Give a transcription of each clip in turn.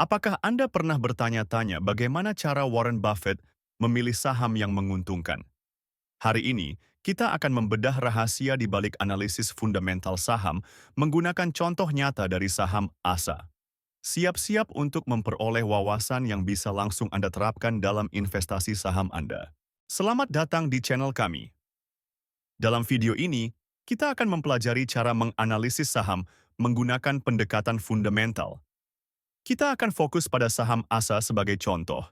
Apakah Anda pernah bertanya-tanya bagaimana cara Warren Buffett memilih saham yang menguntungkan? Hari ini, kita akan membedah rahasia di balik analisis fundamental saham menggunakan contoh nyata dari saham ASA. Siap-siap untuk memperoleh wawasan yang bisa langsung Anda terapkan dalam investasi saham Anda. Selamat datang di channel kami. Dalam video ini, kita akan mempelajari cara menganalisis saham menggunakan pendekatan fundamental. Kita akan fokus pada saham ASA sebagai contoh.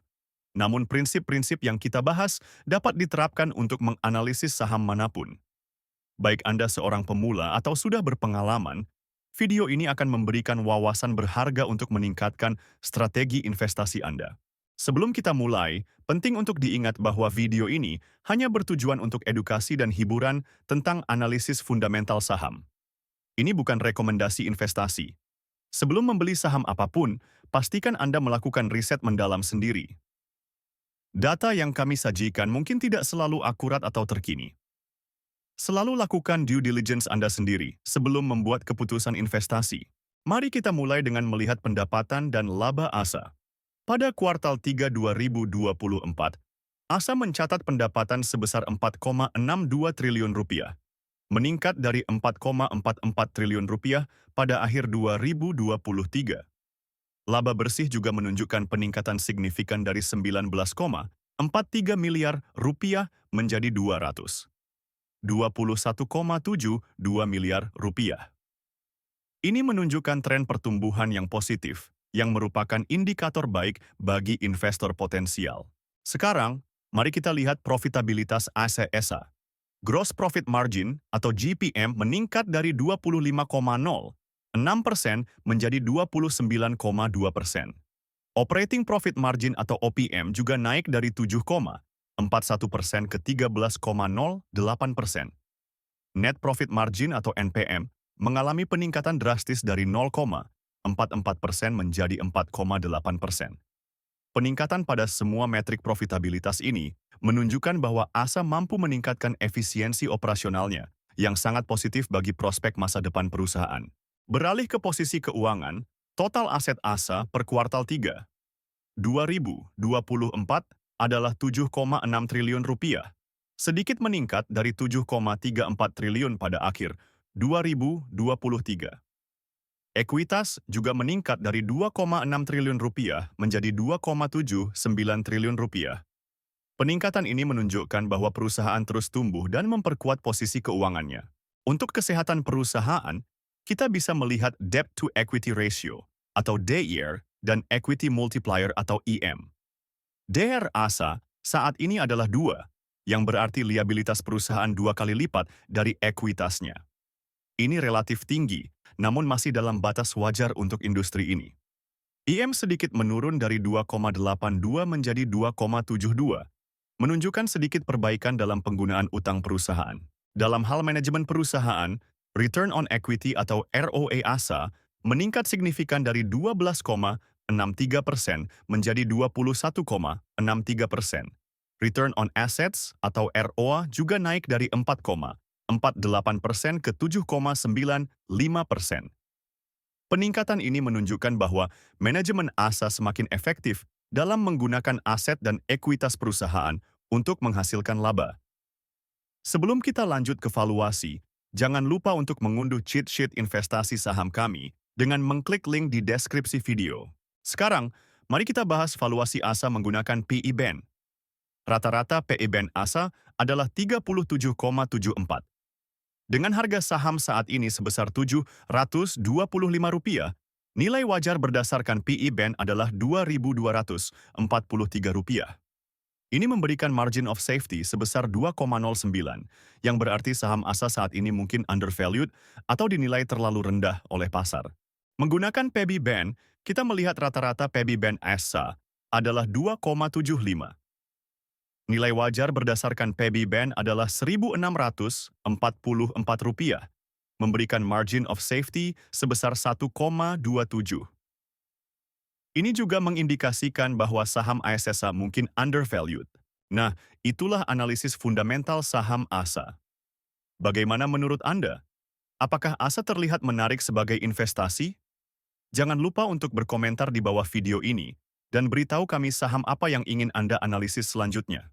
Namun prinsip-prinsip yang kita bahas dapat diterapkan untuk menganalisis saham manapun. Baik Anda seorang pemula atau sudah berpengalaman, video ini akan memberikan wawasan berharga untuk meningkatkan strategi investasi Anda. Sebelum kita mulai, penting untuk diingat bahwa video ini hanya bertujuan untuk edukasi dan hiburan tentang analisis fundamental saham. Ini bukan rekomendasi investasi. Sebelum membeli saham apapun, pastikan Anda melakukan riset mendalam sendiri. Data yang kami sajikan mungkin tidak selalu akurat atau terkini. Selalu lakukan due diligence Anda sendiri sebelum membuat keputusan investasi. Mari kita mulai dengan melihat pendapatan dan laba ASA. Pada kuartal 3 2024, ASA mencatat pendapatan sebesar 4,62 triliun rupiah, meningkat dari 4,44 triliun rupiah pada akhir 2023. Laba bersih juga menunjukkan peningkatan signifikan dari 19,43 miliar rupiah menjadi 221,72 miliar rupiah. Ini menunjukkan tren pertumbuhan yang positif, yang merupakan indikator baik bagi investor potensial. Sekarang, mari kita lihat profitabilitas ASA. Gross Profit Margin atau GPM meningkat dari 25,06% menjadi 29,2%. Operating Profit Margin atau OPM juga naik dari 7,41% ke 13,08%. Net Profit Margin atau NPM mengalami peningkatan drastis dari 0,44% menjadi 4,8%. Peningkatan pada semua metrik profitabilitas ini menunjukkan bahwa ASA mampu meningkatkan efisiensi operasionalnya yang sangat positif bagi prospek masa depan perusahaan. Beralih ke posisi keuangan, total aset ASA per kuartal 3 2024 adalah 7,6 triliun rupiah, sedikit meningkat dari 7,34 triliun pada akhir 2023. Ekuitas juga meningkat dari 2,6 triliun rupiah menjadi 2,79 triliun rupiah. Peningkatan ini menunjukkan bahwa perusahaan terus tumbuh dan memperkuat posisi keuangannya. Untuk kesehatan perusahaan, kita bisa melihat debt to equity ratio atau DER dan equity multiplier atau EM. DER ASA saat ini adalah 2, yang berarti liabilitas perusahaan 2 kali lipat dari ekuitasnya. Ini relatif tinggi, namun masih dalam batas wajar untuk industri ini. IM sedikit menurun dari 2,82 menjadi 2,72, menunjukkan sedikit perbaikan dalam penggunaan utang perusahaan. Dalam hal manajemen perusahaan, Return on Equity atau ROE ASA meningkat signifikan dari 12,63% menjadi 21,63%. Return on Assets atau ROA juga naik dari 4,48% ke 7,95%. Peningkatan ini menunjukkan bahwa manajemen ASA semakin efektif dalam menggunakan aset dan ekuitas perusahaan untuk menghasilkan laba. Sebelum kita lanjut ke valuasi, jangan lupa untuk mengunduh cheat sheet investasi saham kami dengan mengklik link di deskripsi video. Sekarang, mari kita bahas valuasi ASA menggunakan PE Band. Rata-rata PE Band ASA adalah 37,74. Dengan harga saham saat ini sebesar Rp725, nilai wajar berdasarkan PE Band adalah Rp2.243. Ini memberikan margin of safety sebesar 2,09, yang berarti saham ASA saat ini mungkin undervalued atau dinilai terlalu rendah oleh pasar. Menggunakan PB Band, kita melihat rata-rata PB Band ASA adalah 2,75. Nilai wajar berdasarkan PB Band adalah Rp1.644, memberikan margin of safety sebesar 1,27. Ini juga mengindikasikan bahwa saham ASA mungkin undervalued. Nah, itulah analisis fundamental saham ASA. Bagaimana menurut Anda? Apakah ASA terlihat menarik sebagai investasi? Jangan lupa untuk berkomentar di bawah video ini dan beritahu kami saham apa yang ingin Anda analisis selanjutnya.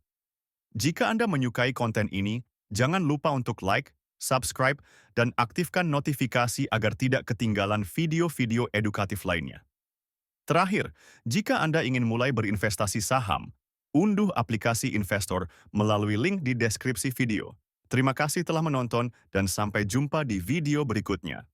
Jika Anda menyukai konten ini, jangan lupa untuk like, subscribe, dan aktifkan notifikasi agar tidak ketinggalan video-video edukatif lainnya. Terakhir, jika Anda ingin mulai berinvestasi saham, unduh aplikasi investor melalui link di deskripsi video. Terima kasih telah menonton dan sampai jumpa di video berikutnya.